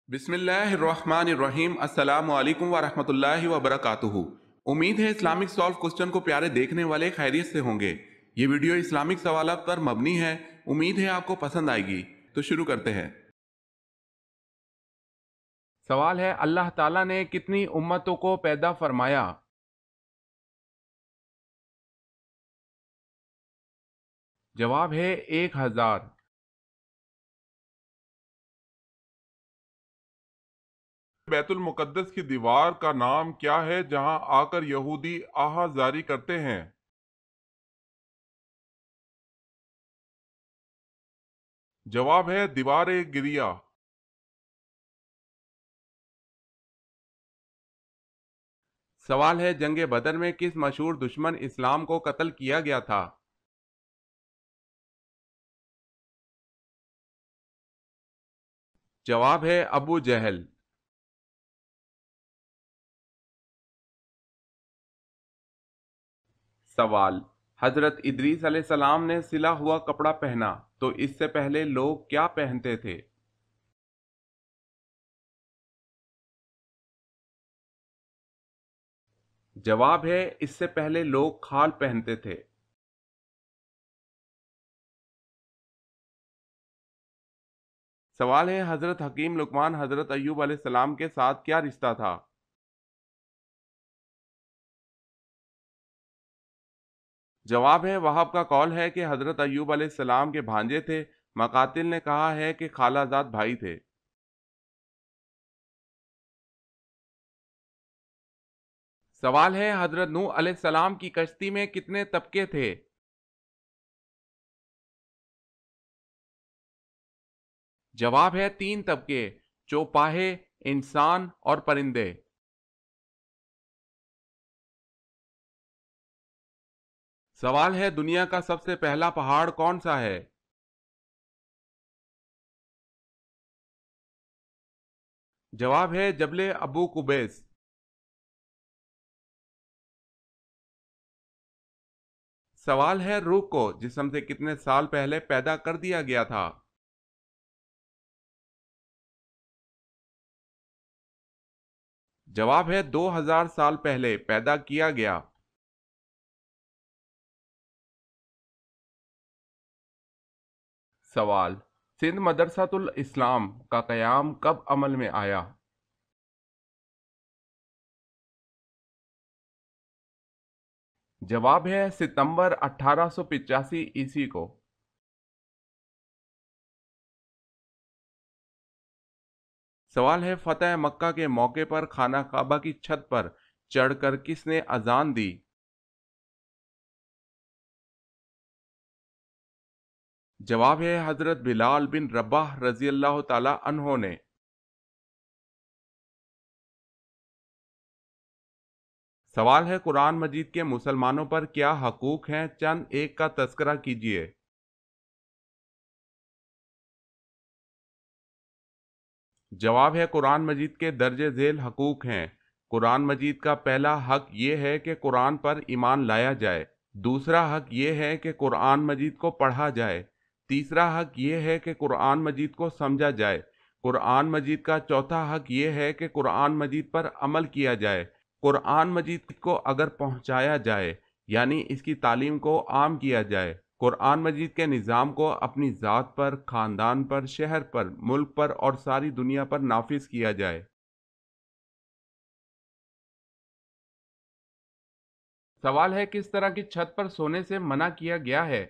بسم اللہ الرحمن الرحیم، السلام علیکم ورحمۃ اللہ وبرکاتہ۔ امید ہے اسلامک سالو کوسچن کو پیارے دیکھنے والے خیریت سے ہوں گے۔ یہ ویڈیو اسلامک سوالات پر مبنی ہے، امید ہے آپ کو پسند آئے گی۔ تو شروع کرتے ہیں۔ سوال ہے، اللہ تعالیٰ نے کتنی امتوں کو پیدا فرمایا؟ جواب ہے 1000۔ بیت المقدس کی دیوار کا نام کیا ہے جہاں آ کر یہودی آہا زاری کرتے ہیں؟ جواب ہے دیوار گریا۔ سوال ہے، جنگ بدر میں کس مشہور دشمن اسلام کو قتل کیا گیا تھا؟ جواب ہے ابو جہل۔ سوال، حضرت ادریس علیہ السلام نے سلا ہوا کپڑا پہنا تو اس سے پہلے لوگ کیا پہنتے تھے؟ جواب ہے اس سے پہلے لوگ کھال پہنتے تھے۔ سوال ہے، حضرت حکیم لقمان حضرت ایوب علیہ السلام کے ساتھ کیا رشتہ تھا؟ جواب ہے، وہاب کا قول ہے کہ حضرت ایوب علیہ السلام کے بھانجے تھے، مقاتل نے کہا ہے کہ خالہ زاد بھائی تھے۔ سوال ہے، حضرت نوح علیہ السلام کی کشتی میں کتنے طبقے تھے؟ جواب ہے 3 طبقے، چوپاہے، انسان اور پرندے۔ سوال ہے، دنیا کا سب سے پہلا پہاڑ کون سا ہے؟ جواب ہے جبل ابو قبیس۔ سوال ہے، روح کو جسم سے کتنے سال پہلے پیدا کر دیا گیا تھا؟ جواب ہے 2000 سال پہلے پیدا کیا گیا۔ سوال، سندھ مدرسۃ الاسلام کا قیام کب عمل میں آیا؟ جواب ہے ستمبر 1885 کو۔ سوال ہے، فتح مکہ کے موقع پر خانہ کعبہ کی چھت پر چڑھ کر کس نے اذان دی؟ جواب ہے حضرت بلال بن رباح رضی اللہ تعالی عنہ نے۔ سوال ہے، قرآن مجید کے مسلمانوں پر کیا حقوق ہیں؟ چند ایک کا تذکرہ کیجئے۔ جواب ہے قرآن مجید کے درج ذیل حقوق ہیں۔ قرآن مجید کا پہلا حق یہ ہے کہ قرآن پر ایمان لایا جائے، دوسرا حق یہ ہے کہ قرآن مجید کو پڑھا جائے، تیسرا حق یہ ہے کہ قرآن مجید کو سمجھا جائے، قرآن مجید کا چوتھا حق یہ ہے کہ قرآن مجید پر عمل کیا جائے، قرآن مجید کو اگر پہنچایا جائے یعنی اس کی تعلیم کو عام کیا جائے، قرآن مجید کے نظام کو اپنی ذات پر، خاندان پر، شہر پر، ملک پر اور ساری دنیا پر نافذ کیا جائے۔ سوال ہے، کس طرح کی چھت پر سونے سے منع کیا گیا ہے؟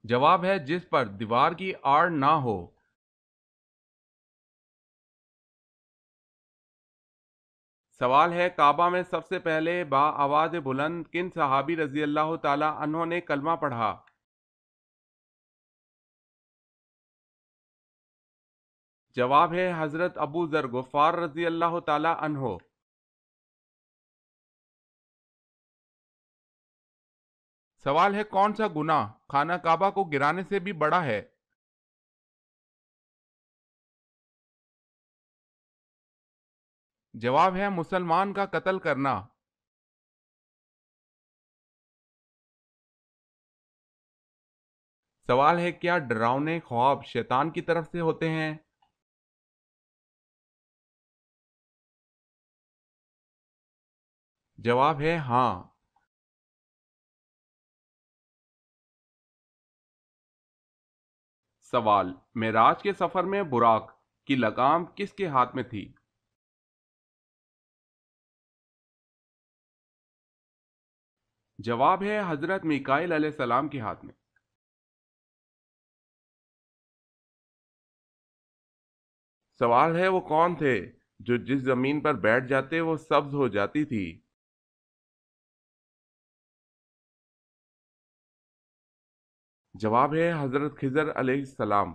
جواب ہے جس پر دیوار کی آڑ نہ ہو۔ سوال ہے، کعبہ میں سب سے پہلے با آواز بلند کن صحابی رضی اللہ تعالی عنہ نے کلمہ پڑھا؟ جواب ہے حضرت ابو ذر غفار رضی اللہ تعالی عنہ۔ سوال ہے، کون سا گناہ خانہ کعبہ کو گرانے سے بھی بڑا ہے؟ جواب ہے مسلمان کا قتل کرنا۔ سوال ہے کیا ڈراؤنے خواب شیطان کی طرف سے ہوتے ہیں؟ جواب ہے ہاں۔ سوال، معراج کے سفر میں براق کی لگام کس کے ہاتھ میں تھی؟ جواب ہے حضرت میکائیل علیہ السلام کے ہاتھ میں۔ سوال ہے وہ کون تھے جو جس زمین پر بیٹھ جاتے وہ سبز ہو جاتی تھی؟ جواب ہے حضرت خضر علیہ السلام۔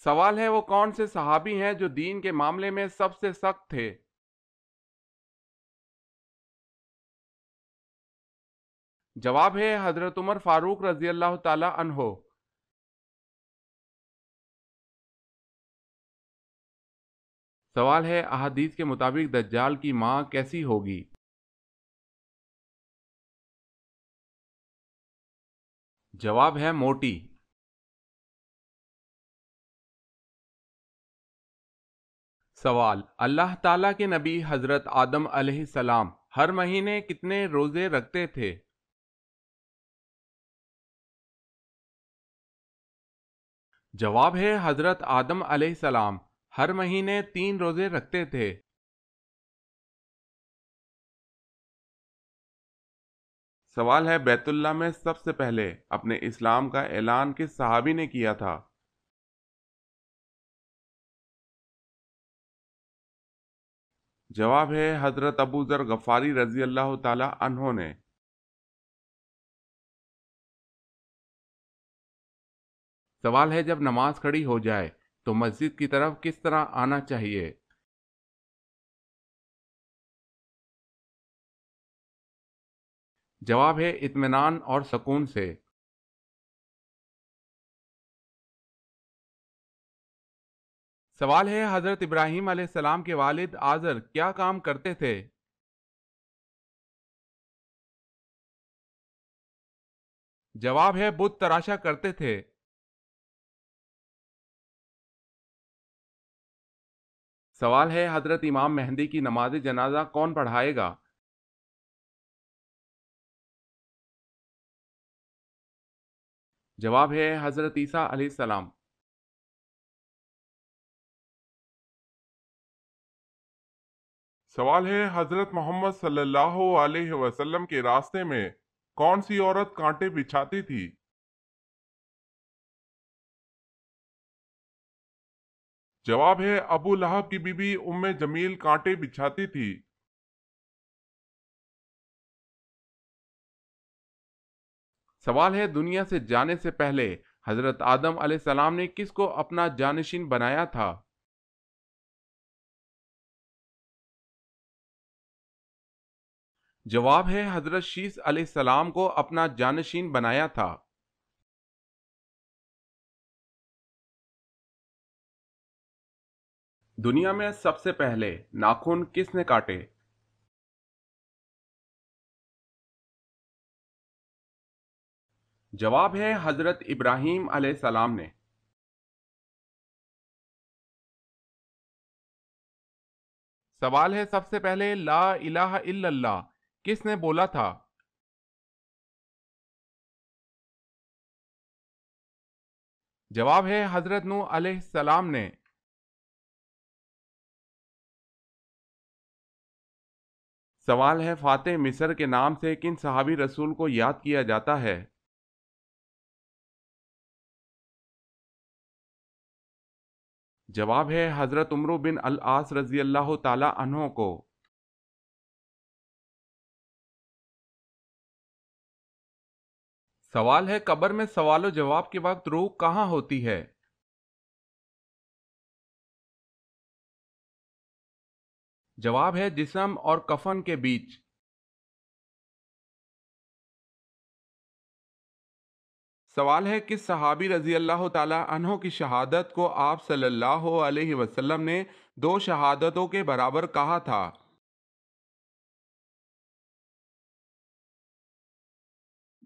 سوال ہے وہ کون سے صحابی ہیں جو دین کے معاملے میں سب سے سخت تھے؟ جواب ہے حضرت عمر فاروق رضی اللہ تعالی عنہ۔ سوال ہے احادیث کے مطابق دجال کی ماں کیسی ہوگی؟ جواب ہے موٹی۔ سوال، اللہ تعالیٰ کے نبی حضرت آدم علیہ السلام ہر مہینے کتنے روزے رکھتے تھے؟ جواب ہے حضرت آدم علیہ السلام ہر مہینے 3 روزے رکھتے تھے۔ سوال ہے بیت اللہ میں سب سے پہلے اپنے اسلام کا اعلان کس صحابی نے کیا تھا؟ جواب ہے حضرت ابو ذر غفاری رضی اللہ تعالی عنہ نے۔ سوال ہے جب نماز کھڑی ہو جائے تو مسجد کی طرف کس طرح آنا چاہیے؟ جواب ہے اطمینان اور سکون سے۔ سوال ہے حضرت ابراہیم علیہ السلام کے والد آزر کیا کام کرتے تھے؟ جواب ہے بت تراشا کرتے تھے۔ سوال ہے حضرت امام مہدی کی نماز جنازہ کون پڑھائے گا؟ جواب ہے حضرت عیسیٰ علیہ السلام۔ سوال ہے حضرت محمد صلی اللہ علیہ وسلم کے راستے میں کون سی عورت کانٹے بچھاتی تھی؟ جواب ہے ابو لہب کی بیوی ام جمیل کانٹے بچھاتی تھی۔ سوال ہے دنیا سے جانے سے پہلے حضرت آدم علیہ السلام نے کس کو اپنا جانشین بنایا تھا؟ جواب ہے حضرت شیس علیہ السلام کو اپنا جانشین بنایا تھا۔ دنیا میں سب سے پہلے ناخن کس نے کاٹے؟ جواب ہے حضرت ابراہیم علیہ السلام نے۔ سوال ہے سب سے پہلے لا الہ الا اللہ کس نے بولا تھا؟ جواب ہے حضرت نوح علیہ السلام نے۔ سوال ہے فاتح مصر کے نام سے کن صحابی رسول کو یاد کیا جاتا ہے؟ جواب ہے حضرت عمرو بن العاص رضی اللہ تعالی عنہ کو۔ سوال ہے قبر میں سوال و جواب کے وقت روح کہاں ہوتی ہے؟ جواب ہے جسم اور کفن کے بیچ۔ سوال ہے کس صحابی رضی اللہ تعالی عنہ کی شہادت کو آپ صلی اللہ علیہ وسلم نے 2 شہادتوں کے برابر کہا تھا؟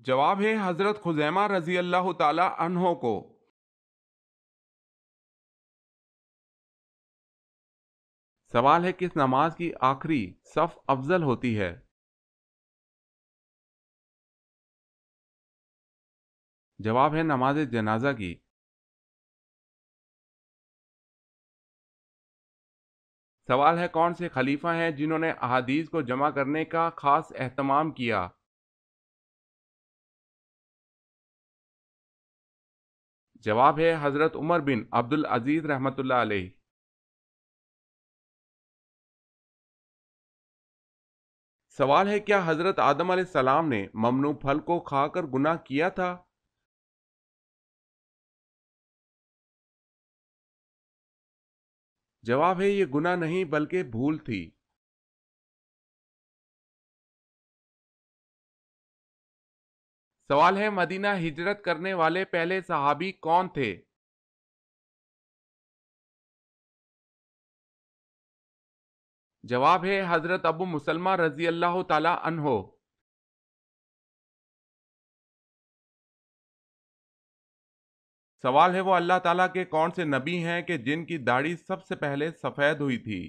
جواب ہے حضرت خزیمہ رضی اللہ تعالی عنہ کو۔ سوال ہے کس نماز کی آخری صف افضل ہوتی ہے؟ جواب ہے نماز جنازہ کی۔ سوال ہے کون سے خلیفہ ہیں جنہوں نے احادیث کو جمع کرنے کا خاص اہتمام کیا؟ جواب ہے حضرت عمر بن عبد العزیز رحمۃ اللہ علیہ۔ سوال ہے کیا حضرت آدم علیہ السلام نے ممنوع پھل کو کھا کر گناہ کیا تھا؟ جواب ہے یہ گناہ نہیں بلکہ بھول تھی۔ سوال ہے مدینہ ہجرت کرنے والے پہلے صحابی کون تھے؟ جواب ہے حضرت ابو مسلمہ رضی اللہ تعالی عنہ۔ سوال ہے وہ اللہ تعالیٰ کے کون سے نبی ہیں کہ جن کی داڑھی سب سے پہلے سفید ہوئی تھی؟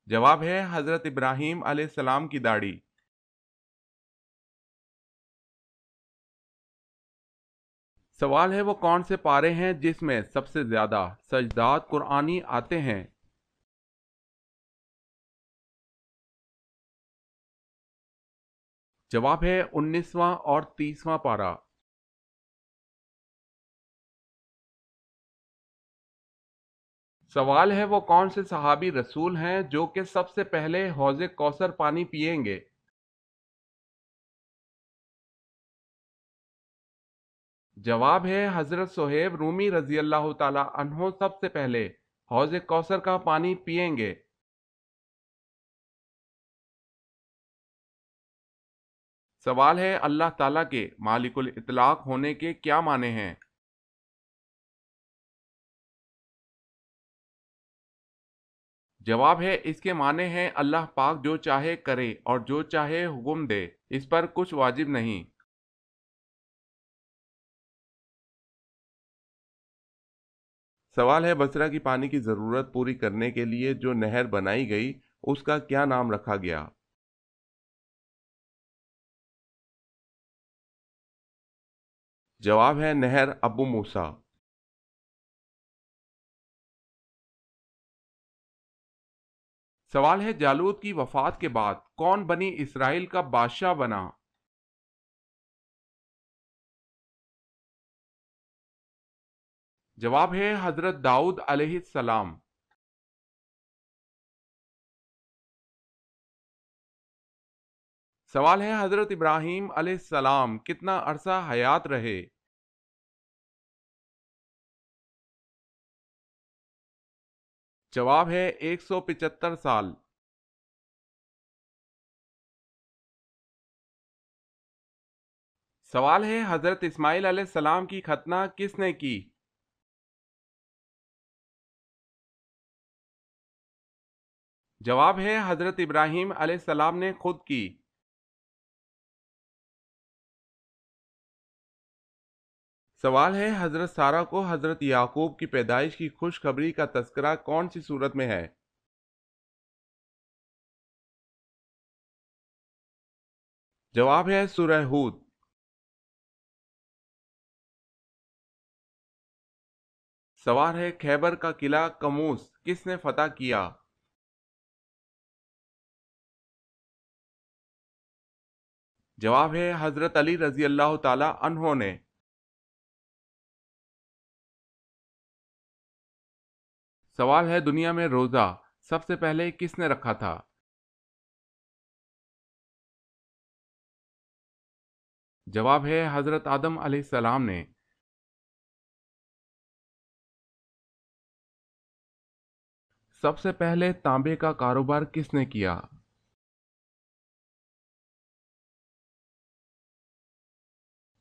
جواب ہے حضرت ابراہیم علیہ السلام کی داڑھی۔ سوال ہے وہ کون سے پارے ہیں جس میں سب سے زیادہ سجدات قرآنی آتے ہیں؟ جواب ہے 19واں اور 30واں پارہ۔ سوال ہے وہ کون سے صحابی رسول ہیں جو کہ سب سے پہلے حوض کوثر پانی پئیں گے؟ جواب ہے حضرت صہیب رومی رضی اللہ تعالی عنہ سب سے پہلے حوض کوثر کا پانی پئیں گے۔ سوال ہے اللہ تعالیٰ کے مالک الاطلاق ہونے کے کیا معنی ہیں؟ جواب ہے اس کے معنی ہیں اللہ پاک جو چاہے کرے اور جو چاہے حکم دے، اس پر کچھ واجب نہیں۔ سوال ہے بصرہ کی پانی کی ضرورت پوری کرنے کے لیے جو نہر بنائی گئی اس کا کیا نام رکھا گیا؟ جواب ہے نہر ابو موسیٰ۔ سوال ہے جالوت کی وفات کے بعد کون بنی اسرائیل کا بادشاہ بنا؟ جواب ہے حضرت داؤد علیہ السلام۔ سوال ہے حضرت ابراہیم علیہ السلام کتنا عرصہ حیات رہے؟ جواب ہے 175 سال۔ سوال ہے حضرت اسماعیل علیہ السلام کی ختنہ کس نے کی؟ جواب ہے حضرت ابراہیم علیہ السلام نے خود کی۔ سوال ہے حضرت سارہ کو حضرت یعقوب کی پیدائش کی خوشخبری کا تذکرہ کون سی صورت میں ہے؟ جواب ہے سورہ ہود۔ سوال ہے خیبر کا قلعہ کموس کس نے فتح کیا؟ جواب ہے حضرت علی رضی اللہ تعالی عنہ نے۔ سوال ہے دنیا میں روزہ سب سے پہلے کس نے رکھا تھا؟ جواب ہے حضرت آدم علیہ السلام نے۔ سب سے پہلے تانبے کا کاروبار کس نے کیا؟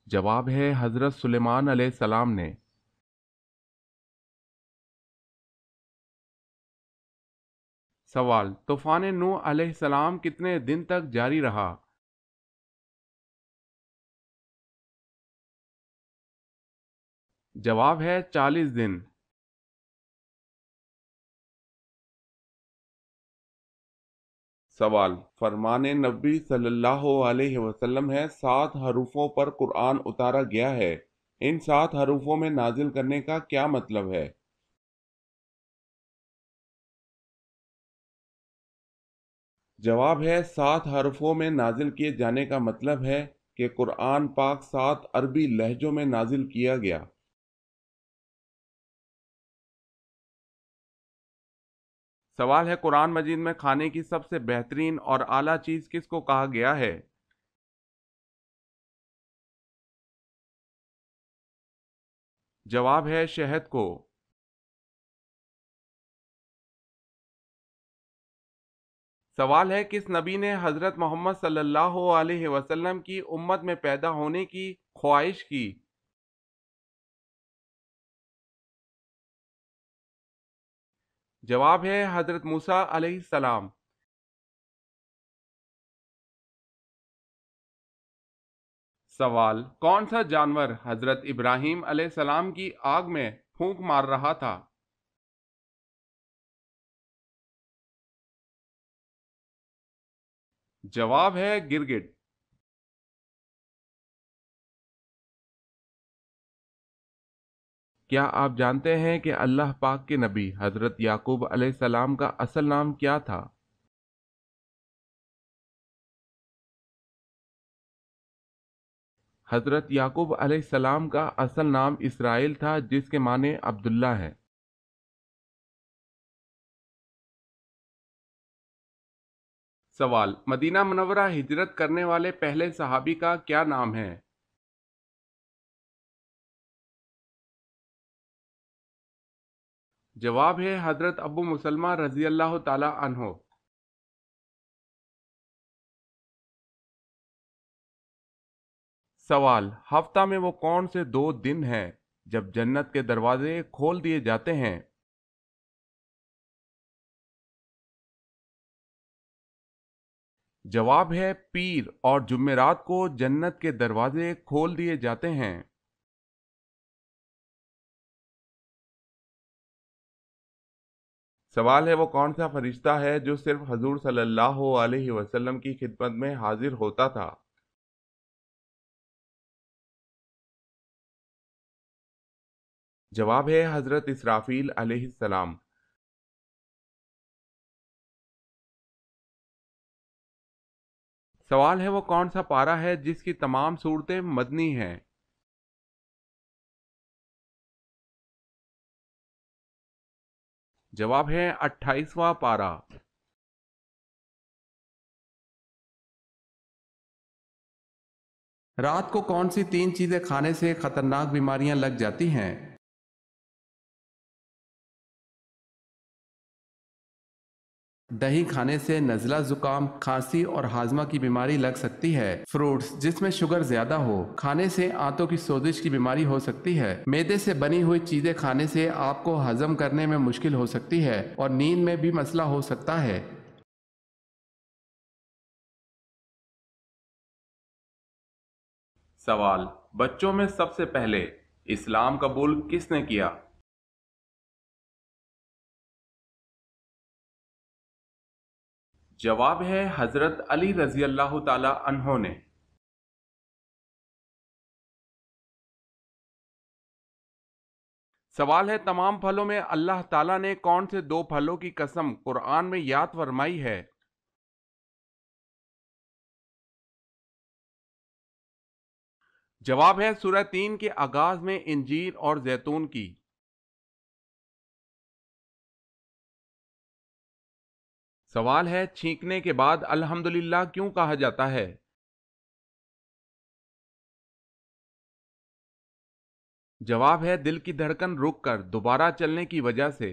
جواب ہے حضرت سلیمان علیہ السلام نے۔ سوال: طوفان نوح علیہ السلام کتنے دن تک جاری رہا؟ جواب ہے 40 دن۔ سوال: فرمان نبی صلی اللہ علیہ وسلم ہے 7 حروفوں پر قرآن اتارا گیا ہے، ان 7 حروفوں میں نازل کرنے کا کیا مطلب ہے؟ جواب ہے 7 حرفوں میں نازل کیے جانے کا مطلب ہے کہ قرآن پاک 7 عربی لہجوں میں نازل کیا گیا۔ سوال ہے: قرآن مجید میں کھانے کی سب سے بہترین اور اعلیٰ چیز کس کو کہا گیا ہے؟ جواب ہے شہد کو۔ سوال ہے: کس نبی نے حضرت محمد صلی اللہ علیہ وسلم کی امت میں پیدا ہونے کی خواہش کی؟ جواب ہے حضرت موسیٰ علیہ السلام۔ سوال: کون سا جانور حضرت ابراہیم علیہ السلام کی آگ میں پھونک مار رہا تھا؟ جواب ہے گرگٹ۔ کیا آپ جانتے ہیں کہ اللہ پاک کے نبی حضرت یعقوب علیہ السلام کا اصل نام کیا تھا؟ حضرت یعقوب علیہ السلام کا اصل نام اسرائیل تھا، جس کے معنی عبداللہ ہے۔ سوال: مدینہ منورہ ہجرت کرنے والے پہلے صحابی کا کیا نام ہے؟ جواب ہے حضرت ابو مسلمہ رضی اللہ تعالی عنہ۔ سوال: ہفتہ میں وہ کون سے 2 دن ہیں جب جنت کے دروازے کھول دیے جاتے ہیں؟ جواب ہے پیر اور جمعرات کو جنت کے دروازے کھول دیے جاتے ہیں۔ سوال ہے: وہ کون سا فرشتہ ہے جو صرف حضور صلی اللہ علیہ وسلم کی خدمت میں حاضر ہوتا تھا؟ جواب ہے حضرت اسرافیل علیہ السلام۔ سوال ہے: وہ کون سا پارہ ہے جس کی تمام صورتیں مدنی ہیں؟ جواب ہے 28واں پارہ۔ رات کو کون سی 3 چیزیں کھانے سے خطرناک بیماریاں لگ جاتی ہیں؟ دہی کھانے سے نزلہ، زکام، کھانسی اور ہاضمہ کی بیماری لگ سکتی ہے۔ فروٹس جس میں شوگر زیادہ ہو کھانے سے آنتوں کی سوزش کی بیماری ہو سکتی ہے۔ میدے سے بنی ہوئی چیزیں کھانے سے آپ کو ہضم کرنے میں مشکل ہو سکتی ہے اور نیند میں بھی مسئلہ ہو سکتا ہے۔ سوال: بچوں میں سب سے پہلے اسلام قبول کس نے کیا؟ جواب ہے حضرت علی رضی اللہ تعالی عنہ نے۔ سوال ہے: تمام پھلوں میں اللہ تعالیٰ نے کون سے 2 پھلوں کی قسم قرآن میں یاد فرمائی ہے؟ جواب ہے سورہ 3 کے آغاز میں انجیر اور زیتون کی۔ سوال ہے: چھینکنے کے بعد الحمدللہ کیوں کہا جاتا ہے؟ جواب ہے دل کی دھڑکن رک کر دوبارہ چلنے کی وجہ سے۔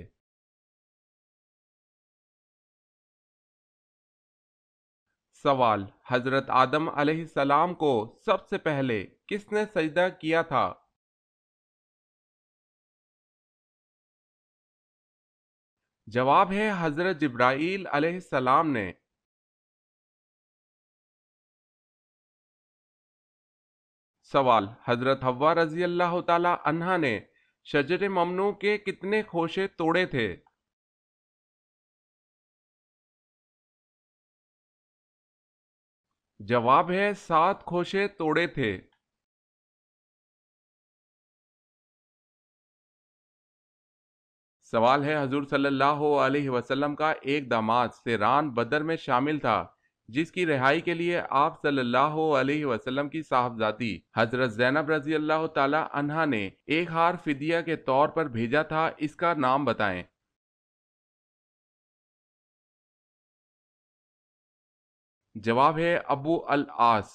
سوال: حضرت آدم علیہ السلام کو سب سے پہلے کس نے سجدہ کیا تھا؟ جواب ہے حضرت جبرائیل علیہ السلام نے۔ سوال، حضرت حوا رضی اللہ تعالی عنہا نے شجر ممنوع کے کتنے خوشے توڑے تھے؟ جواب ہے 7 خوشے توڑے تھے۔ سوال ہے، حضور صلی اللہ علیہ وسلم کا ایک داماد سیران بدر میں شامل تھا، جس کی رہائی کے لیے آپ صلی اللہ علیہ وسلم کی صاحبزادی حضرت زینب رضی اللہ تعالی عنہا نے ایک ہار فدیہ کے طور پر بھیجا تھا، اس کا نام بتائیں۔ جواب ہے ابو العاص۔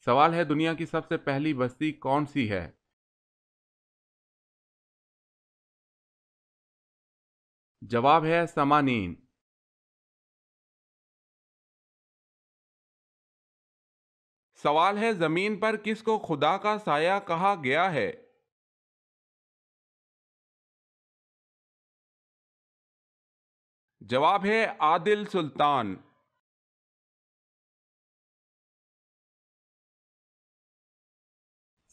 سوال ہے، دنیا کی سب سے پہلی بستی کون سی ہے؟ جواب ہے سمانین۔ سوال ہے، زمین پر کس کو خدا کا سایہ کہا گیا ہے؟ جواب ہے عادل سلطان۔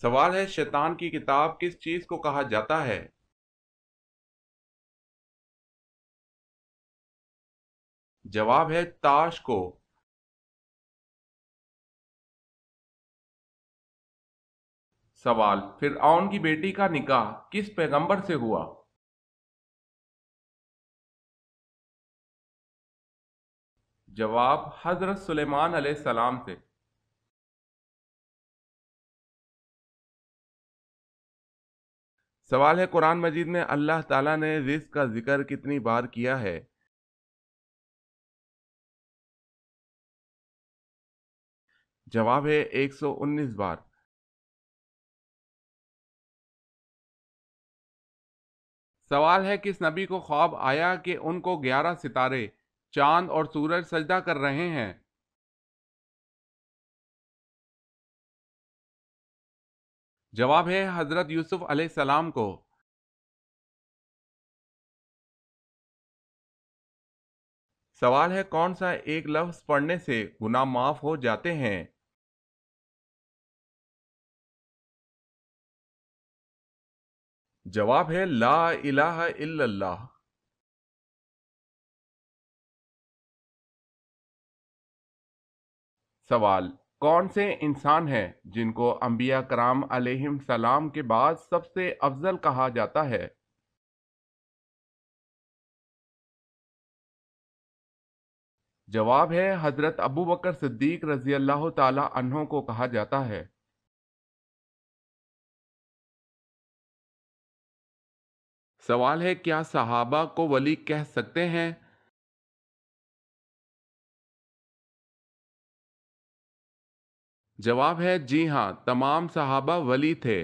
سوال ہے، شیطان کی کتاب کس چیز کو کہا جاتا ہے؟ جواب ہے تاش کو۔ سوال، فرعون کی بیٹی کا نکاح کس پیغمبر سے ہوا؟ جواب حضرت سلیمان علیہ السلام سے۔ سوال ہے، قرآن مجید میں اللہ تعالیٰ نے رزق کا ذکر کتنی بار کیا ہے؟ جواب ہے 119 بار۔ سوال ہے، کس نبی کو خواب آیا کہ ان کو 11 ستارے، چاند اور سورج سجدہ کر رہے ہیں؟ جواب ہے حضرت یوسف علیہ السلام کو۔ سوال ہے، کون سا ایک لفظ پڑھنے سے گناہ معاف ہو جاتے ہیں؟ جواب ہے لا الہ الا اللہ۔ سوال، کون سے انسان ہیں جن کو انبیاء کرام علیہم السلام کے بعد سب سے افضل کہا جاتا ہے؟ جواب ہے حضرت ابو بکر صدیق رضی اللہ تعالی عنہ کو کہا جاتا ہے۔ سوال ہے، کیا صحابہ کو ولی کہہ سکتے ہیں؟ جواب ہے جی ہاں، تمام صحابہ ولی تھے۔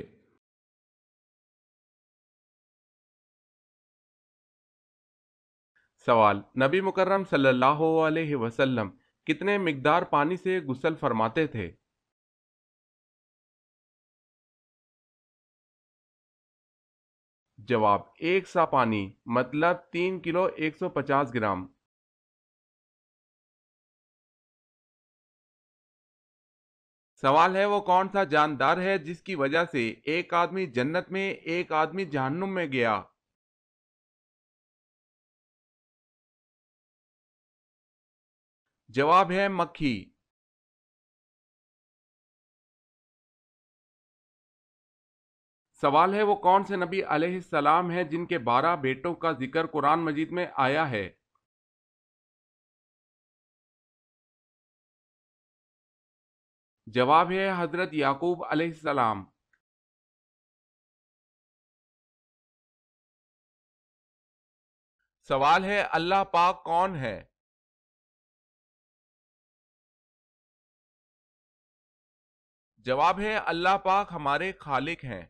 سوال، نبی مکرم صلی اللہ علیہ وسلم کتنے مقدار پانی سے غسل فرماتے تھے؟ جواب، 1 سا پانی، مطلب 3 کلو 150 گرام۔ سوال ہے، وہ کون سا جاندار ہے جس کی وجہ سے ایک آدمی جنت میں ایک آدمی جہنم میں گیا؟ جواب ہے مکھی۔ سوال ہے، وہ کون سے نبی علیہ السلام ہیں جن کے 12 بیٹوں کا ذکر قرآن مجید میں آیا ہے؟ جواب ہے حضرت یعقوب علیہ السلام۔ سوال ہے، اللہ پاک کون ہے؟ جواب ہے اللہ پاک ہمارے خالق ہیں۔